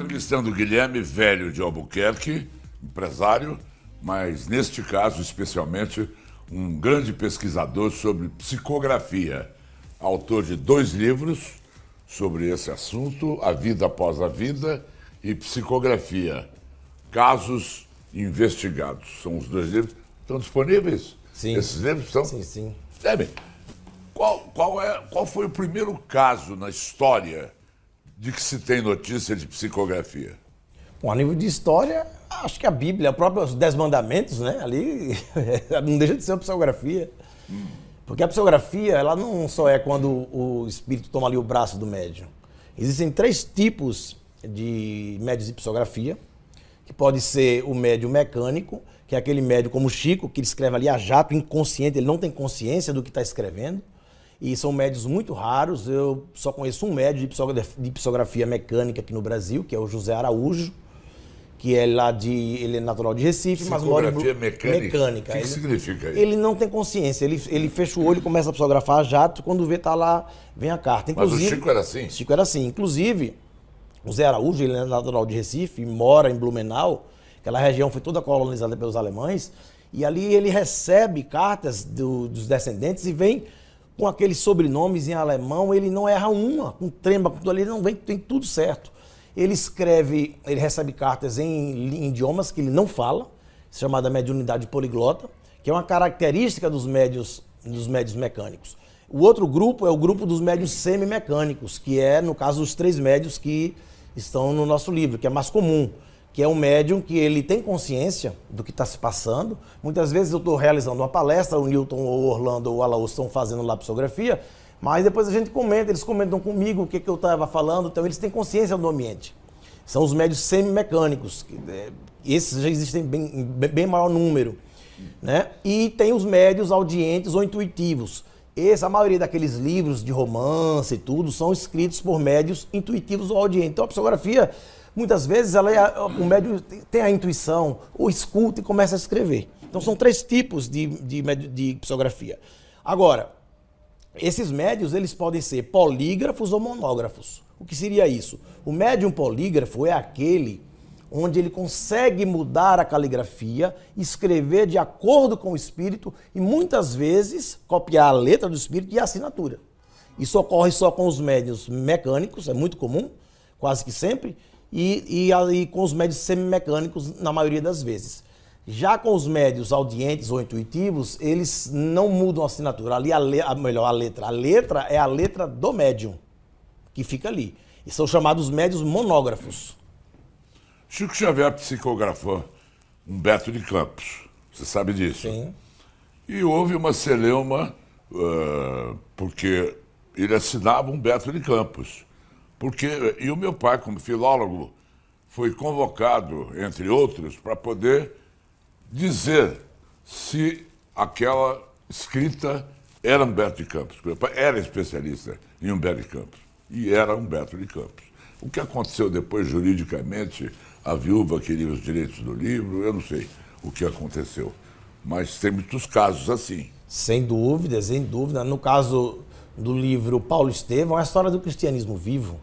entrevistando o Guilherme Velho de Albuquerque, empresário, mas neste caso especialmente um grande pesquisador sobre psicografia, autor de 2 livros sobre esse assunto, A Vida Após a Vida e Psicografia, Casos Investigados. São os 2 livros. Estão disponíveis? Sim. Esses livros estão? Sim, sim. Bem, qual foi o primeiro caso na história de que se tem notícia de psicografia? Bom, a nível de história, acho que a Bíblia, os próprios 10 mandamentos, né? Ali não deixa de ser uma psicografia. Porque a psicografia, ela não só é quando o espírito toma ali o braço do médium. Existem 3 tipos de médios de psicografia, que pode ser o médium mecânico, que é aquele médium como o Chico, que ele escreve ali a jato, inconsciente, ele não tem consciência do que está escrevendo. E são médios muito raros. Eu só conheço um médio de psicografia mecânica aqui no Brasil, que é o José Araújo, que é ele é natural de Recife, mas mora em mecânica. O que significa isso? Ele não tem consciência, ele fecha o olho e começa a psicografar a jato, quando vê tá lá, vem a carta. Inclusive, mas o Chico era assim? O Chico era assim. Inclusive, o Zé Araújo, ele é natural de Recife, mora em Blumenau, aquela região foi toda colonizada pelos alemães, e ali ele recebe cartas dos descendentes e vem com aqueles sobrenomes em alemão, ele não erra uma, com trema, com tudo ali, ele não vem, tem tudo certo. Ele recebe cartas em idiomas que ele não fala, chamada mediunidade poliglota, que é uma característica dos médios mecânicos. O outro grupo é o grupo dos médios semimecânicos, que é, no caso, os 3 médios que estão no nosso livro, que é mais comum, que é um médium que ele tem consciência do que está se passando. Muitas vezes eu estou realizando uma palestra, o Newton, ou o Orlando, ou o Alaúso estão fazendo lá psicografia, mas depois a gente comenta, eles comentam comigo o que eu estava falando, então eles têm consciência do ambiente. São os médios semimecânicos, esses já existem bem maior número, né? E tem os médios audientes ou intuitivos. A maioria daqueles livros de romance e tudo são escritos por médios intuitivos ou audientes. Então a psicografia, muitas vezes, o médium tem a intuição, ou escuta e começa a escrever. Então são 3 tipos de psicografia. Agora, esses médios, eles podem ser polígrafos ou monógrafos. O que seria isso? O médium polígrafo é aquele onde ele consegue mudar a caligrafia, escrever de acordo com o espírito e muitas vezes copiar a letra do espírito e a assinatura. Isso ocorre só com os médios mecânicos, é muito comum, quase que sempre, e com os médios semimecânicos na maioria das vezes. Já com os médios audientes ou intuitivos, eles não mudam a assinatura. Ali a letra é a letra do médium, que fica ali. E são chamados médios monógrafos. Chico Xavier psicografou Humberto de Campos, você sabe disso? Sim. E houve uma celeuma, porque ele assinava Humberto de Campos. E o meu pai, como filólogo, foi convocado, entre outros, para poder dizer se aquela escrita era Humberto de Campos. Meu pai era especialista em Humberto de Campos. E era Humberto de Campos. O que aconteceu depois, juridicamente, a viúva queria os direitos do livro, eu não sei o que aconteceu. Mas tem muitos casos assim. Sem dúvida, sem dúvida. No caso do livro Paulo Estevão, é a história do cristianismo vivo.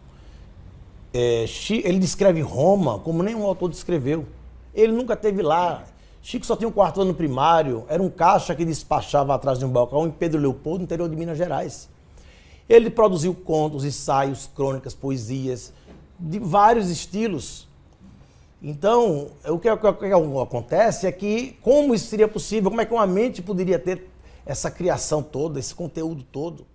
Ele descreve Roma como nenhum autor descreveu. Ele nunca esteve lá. Chico só tinha um 4º ano primário, era um caixa que despachava atrás de um balcão em Pedro Leopoldo, no interior de Minas Gerais. Ele produziu contos, ensaios, crônicas, poesias, de vários estilos. Então, o que acontece é que, como isso seria possível, como é que uma mente poderia ter essa criação toda, esse conteúdo todo?